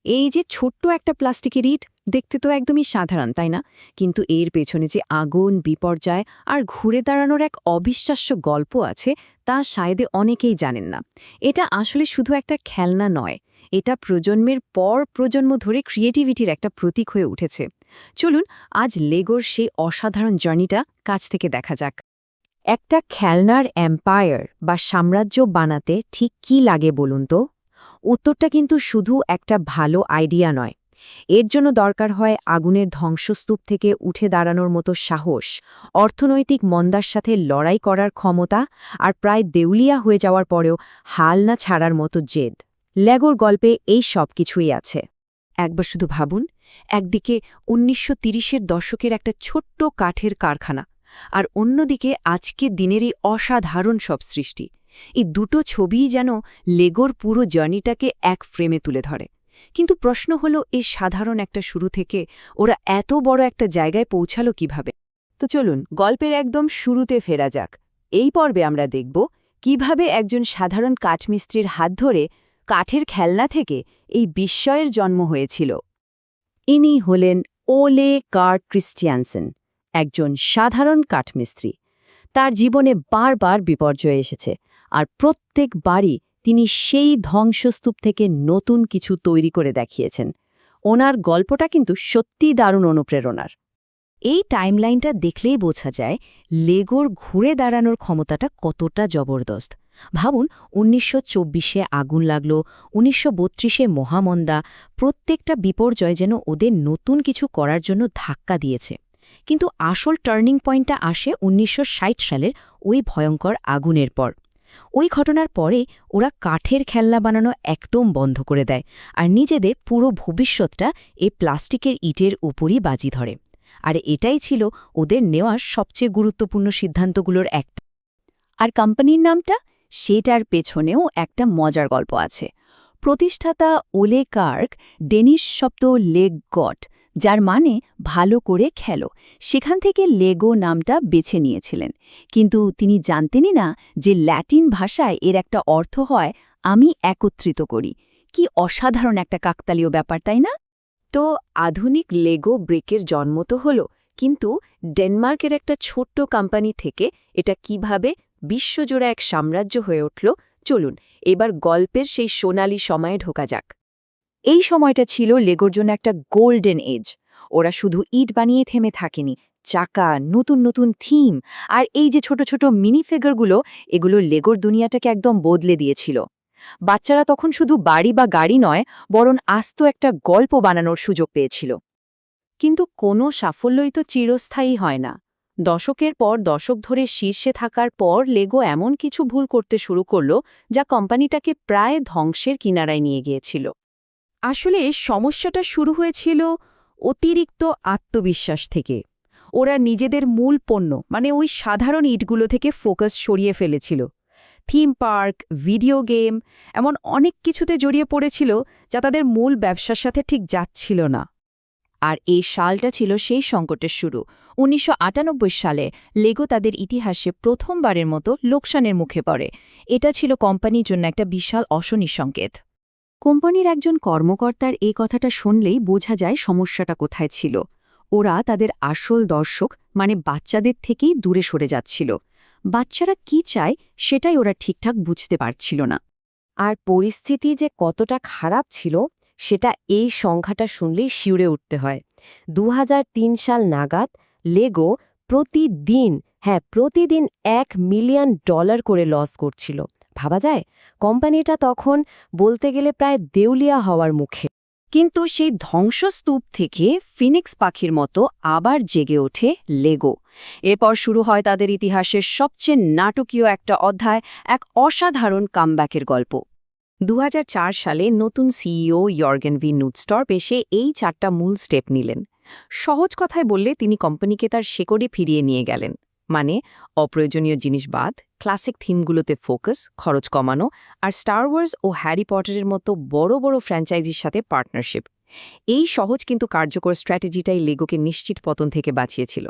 এই যে ছোট্ট একটা প্লাস্টিকের ইট দেখতে তো একদমই সাধারণ, তাই না? কিন্তু এর পেছনে যে আগুন, বিপর্যয় আর ঘুরে দাঁড়ানোর এক অবিশ্বাস্য গল্প আছে, তা শায়দে অনেকেই জানেন না। এটা আসলে শুধু একটা খেলনা নয়, এটা প্রজন্মের পর প্রজন্ম ধরে ক্রিয়েটিভিটির একটা প্রতীক হয়ে উঠেছে। চলুন আজ লেগোর সেই অসাধারণ জার্নিটা কাছ থেকে দেখা যাক। একটা খেলনার এম্পায়ার বা সাম্রাজ্য বানাতে ঠিক কী লাগে বলুন তো? উত্তরটা কিন্তু শুধু একটা ভালো আইডিয়া নয়। এর জন্য দরকার হয় আগুনের ধ্বংসস্তূপ থেকে উঠে দাঁড়ানোর মতো সাহস, অর্থনৈতিক মন্দার সাথে লড়াই করার ক্ষমতা আর প্রায় দেউলিয়া হয়ে যাওয়ার পরেও হাল না ছাড়ার মতো জেদ। লেগোর গল্পে এই সব কিছুই আছে। একবার শুধু ভাবুন, একদিকে ১৯৩০-এর দশকের একটা ছোট্ট কাঠের কারখানা, আর অন্যদিকে আজকের দিনের এই অসাধারণ সব সৃষ্টি। এই দুটো ছবিই যেন লেগোর পুরো জার্নিটাকে এক ফ্রেমে তুলে ধরে। কিন্তু প্রশ্ন হলো, এই সাধারণ একটা শুরু থেকে ওরা এত বড় একটা জায়গায় পৌঁছালো কিভাবে? তো চলুন গল্পের একদম শুরুতে ফেরা যাক। এই পর্বে আমরা দেখব কিভাবে একজন সাধারণ কাঠমিস্ত্রির হাত ধরে কাঠের খেলনা থেকে এই বিস্ময়ের জন্ম হয়েছিল। ইনি হলেন ওলে কার্ট ক্রিস্টিয়ানসেন, একজন সাধারণ কাঠমিস্ত্রি। তার জীবনে বারবার বিপর্যয় এসেছে, আর প্রত্যেকবারই তিনি সেই ধ্বংসস্তূপ থেকে নতুন কিছু তৈরি করে দেখিয়েছেন। ওনার গল্পটা কিন্তু সত্যিই দারুণ অনুপ্রেরণার। এই টাইমলাইনটা দেখলেই বোঝা যায় লেগোর ঘুরে দাঁড়ানোর ক্ষমতাটা কতটা জবরদস্ত। ভাবুন, ১৯২৪-এ আগুন লাগল, ১৯৩২-এ মহামন্দা, প্রত্যেকটা বিপর্যয় যেন ওদের নতুন কিছু করার জন্য ধাক্কা দিয়েছে। কিন্তু আসল টার্নিং পয়েন্টটা আসে ১৯৬০ সালের ওই ভয়ঙ্কর আগুনের পর। ওই ঘটনার পরে ওরা কাঠের খেলনা বানানো একদম বন্ধ করে দেয়, আর নিজেদের পুরো ভবিষ্যৎটা এই প্লাস্টিকের ইটের উপরই বাজি ধরে। আর এটাই ছিল ওদের নেওয়া সবচেয়ে গুরুত্বপূর্ণ সিদ্ধান্তগুলোর একটা। আর কোম্পানির নামটা, সেটার পেছনেও একটা মজার গল্প আছে। প্রতিষ্ঠাতা ওলে কার্ক ডেনিশ শব্দ লেগ গট, যার মানে ভালো করে খেলো, সেখান থেকে লেগো নামটা বেছে নিয়েছিলেন। কিন্তু তিনি জানতেনই না যে ল্যাটিন ভাষায় এর একটা অর্থ হয় আমি একত্রিত করি। কি অসাধারণ একটা কাকতালীয় ব্যাপার, তাই না? তো আধুনিক লেগো ব্রিকের জন্ম তো হলো, কিন্তু ডেনমার্কের একটা ছোট্ট কোম্পানি থেকে এটা কিভাবে বিশ্বজোড়া এক সাম্রাজ্য হয়ে উঠল, চলুন এবার গল্পের সেই সোনালি সময়ে ঢোকা যাক। এই সময়টা ছিল লেগোর জন্য একটা গোল্ডেন এজ। ওরা শুধু ইট বানিয়ে থেমে থাকেনি, চাকা, নতুন নতুন থিম আর এই যে ছোট ছোট মিনি ফিগারগুলো, এগুলো লেগোর দুনিয়াটাকে একদম বদলে দিয়েছিল। বাচ্চারা তখন শুধু বাড়ি বা গাড়ি নয়, বরং আস্ত একটা গল্প বানানোর সুযোগ পেয়েছিল। কিন্তু কোনো সাফল্যই তো চিরস্থায়ী হয় না। দশকের পর দশক ধরে শীর্ষে থাকার পর লেগো এমন কিছু ভুল করতে শুরু করল, যা কোম্পানিটাকে প্রায় ধ্বংসের কিনারায় নিয়ে গিয়েছিল। আসলে সমস্যাটা শুরু হয়েছিল অতিরিক্ত আত্মবিশ্বাস থেকে। ওরা নিজেদের মূল পণ্য মানে ওই সাধারণ ইটগুলো থেকে ফোকাস সরিয়ে ফেলেছিল। থিম পার্ক, ভিডিও গেম, এমন অনেক কিছুতে জড়িয়ে পড়েছিল যা তাদের মূল ব্যবসার সাথে ঠিক যাচ্ছিল না। আর এই সালটা ছিল সেই সংকটের শুরু। ১৯৯৮ সালে লেগো তাদের ইতিহাসে প্রথমবারের মতো লোকসানের মুখে পড়ে। এটা ছিল কোম্পানির জন্য একটা বিশাল অশনি সংকেত। কোম্পানির একজন কর্মকর্তার এই কথাটা শুনলেই বোঝা যায় সমস্যাটা কোথায় ছিল। ওরা তাদের আসল দর্শক মানে বাচ্চাদের থেকেই দূরে সরে যাচ্ছিল। বাচ্চারা কি চায় সেটাই ওরা ঠিকঠাক বুঝতে পারছিল না। আর পরিস্থিতি যে কতটা খারাপ ছিল সেটা এই সংখ্যাটা শুনলেই শিউরে উঠতে হয়। ২০০৩ সাল নাগাদ লেগো প্রতিদিন $১ মিলিয়ন করে লস করছিল। ভাবা যায়, কোম্পানিটা তখন বলতে গেলে প্রায় দেউলিয়া হওয়ার মুখে। কিন্তু সেই ধ্বংসস্তূপ থেকে ফিনিক্স পাখির মতো আবার জেগে ওঠে লেগো। এরপর শুরু হয় তাদের ইতিহাসের সবচেয়ে নাটকীয় একটা অধ্যায়, এক অসাধারণ কামব্যাকের গল্প। ২০০৪ সালে নতুন সিইও ইয়র্গেন ভি নুটস্টর্প এসে এই ৪টা মূল স্টেপ নিলেন। সহজ কথায় বললে তিনি কোম্পানিকে তার শেকড়ে ফিরিয়ে নিয়ে গেলেন। মানে অপ্রয়োজনীয় জিনিস বাদ, ক্লাসিক থিমগুলোতে ফোকাস, খরচ কমানো, আর স্টার ওয়ার্স ও হ্যারি পটারের মতো বড় বড় ফ্র্যাঞ্চাইজির সাথে পার্টনারশিপ। এই সহজ কিন্তু কার্যকর স্ট্র্যাটেজিটাই লেগোকে নিশ্চিত পতন থেকে বাঁচিয়েছিল।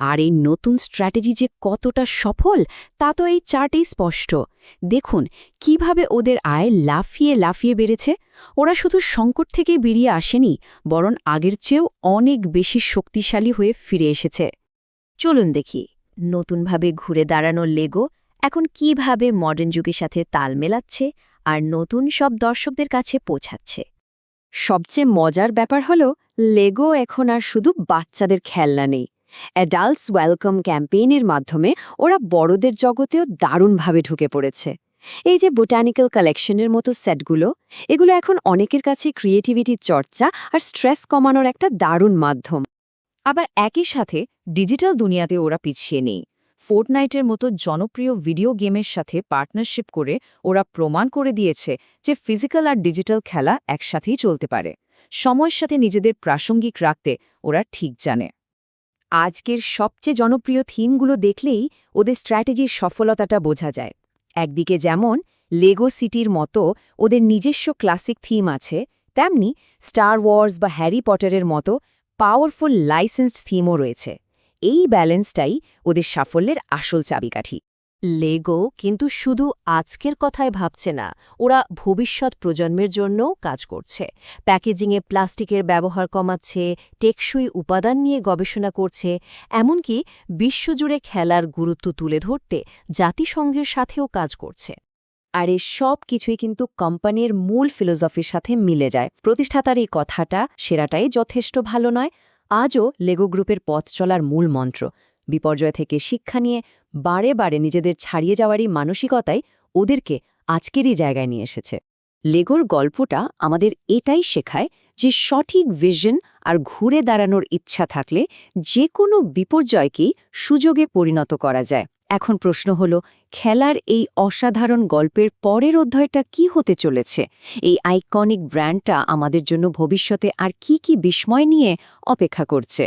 আর এই নতুন স্ট্র্যাটেজি যে কতটা সফল তা তো এই চার্টেই স্পষ্ট। দেখুন কিভাবে ওদের আয় লাফিয়ে লাফিয়ে বেড়েছে। ওরা শুধু সংকট থেকে বেরিয়ে আসেনি, বরং আগের চেয়েও অনেক বেশি শক্তিশালী হয়ে ফিরে এসেছে। চলুন দেখি নতুনভাবে ঘুরে দাঁড়ানো লেগো এখন কিভাবে মডার্ন যুগের সাথে তাল মেলাচ্ছে আর নতুন সব দর্শকদের কাছে পৌঁছাচ্ছে। সবচেয়ে মজার ব্যাপার হলো লেগো এখন আর শুধু বাচ্চাদের খেলনা নেই। অ্যাডাল্টস ওয়েলকাম ক্যাম্পেইনের মাধ্যমে ওরা বড়দের জগতেও দারুণভাবে ঢুকে পড়েছে। এই যে বোটানিক্যাল কালেকশনের মতো সেটগুলো, এগুলো এখন অনেকের কাছে ক্রিয়েটিভিটির চর্চা আর স্ট্রেস কমানোর একটা দারুণ মাধ্যম। আবার একই সাথে ডিজিটাল দুনিয়াতে ওরা পিছিয়ে নেই। ফোর্টনাইটের মতো জনপ্রিয় ভিডিও গেমের সাথে পার্টনারশিপ করে ওরা প্রমাণ করে দিয়েছে যে ফিজিক্যাল আর ডিজিটাল খেলা একসাথেই চলতে পারে। সময়ের সাথে নিজেদের প্রাসঙ্গিক রাখতে ওরা ঠিক জানে। আজকের সবচেয়ে জনপ্রিয় থিমগুলো দেখলেই ওদের স্ট্র্যাটেজির সফলতাটা বোঝা যায়। একদিকে যেমন লেগো সিটির মতো ওদের নিজস্ব ক্লাসিক থিম আছে, তেমনি স্টার ওয়ার্স বা হ্যারি পটারের মতো পাওয়ারফুল লাইসেন্সড থিমও রয়েছে। এই ব্যালেন্সটাই ওদের সাফল্যের আসল চাবিকাঠি। লেগো কিন্তু শুধু আজকের কথায় ভাবছে না, ওরা ভবিষ্যৎ প্রজন্মের জন্যও কাজ করছে। প্যাকেজিংয়ে প্লাস্টিকের ব্যবহার কমাচ্ছে, টেকসই উপাদান নিয়ে গবেষণা করছে, এমনকি বিশ্বজুড়ে খেলার গুরুত্ব তুলে ধরতে জাতিসংঘের সাথেও কাজ করছে। আর এই সব কিছুই কিন্তু কোম্পানির মূল ফিলোসফির সাথে মিলে যায়। প্রতিষ্ঠাতার এই কথাটা সেরাটাই যথেষ্ট ভালো নয়। আজও লেগো গ্রুপের পথ চলার মূল মন্ত্র বিপর্যয় থেকে শিক্ষা নিয়ে বারে বারে নিজেদের ছাড়িয়ে যাওয়ারই মানসিকতাই ওদেরকে আজকেরই জায়গায় নিয়ে এসেছে। লেগোর গল্পটা আমাদের এটাই শেখায় যে সঠিক ভিশন আর ঘুরে দাঁড়ানোর ইচ্ছা থাকলে যে কোনো বিপর্যয়কেই সুযোগে পরিণত করা যায়। এখন প্রশ্ন হলো, খেলার এই অসাধারণ গল্পের পরের অধ্যায়টা কি হতে চলেছে? এই আইকনিক ব্র্যান্ডটা আমাদের জন্য ভবিষ্যতে আর কি কি বিস্ময় নিয়ে অপেক্ষা করছে?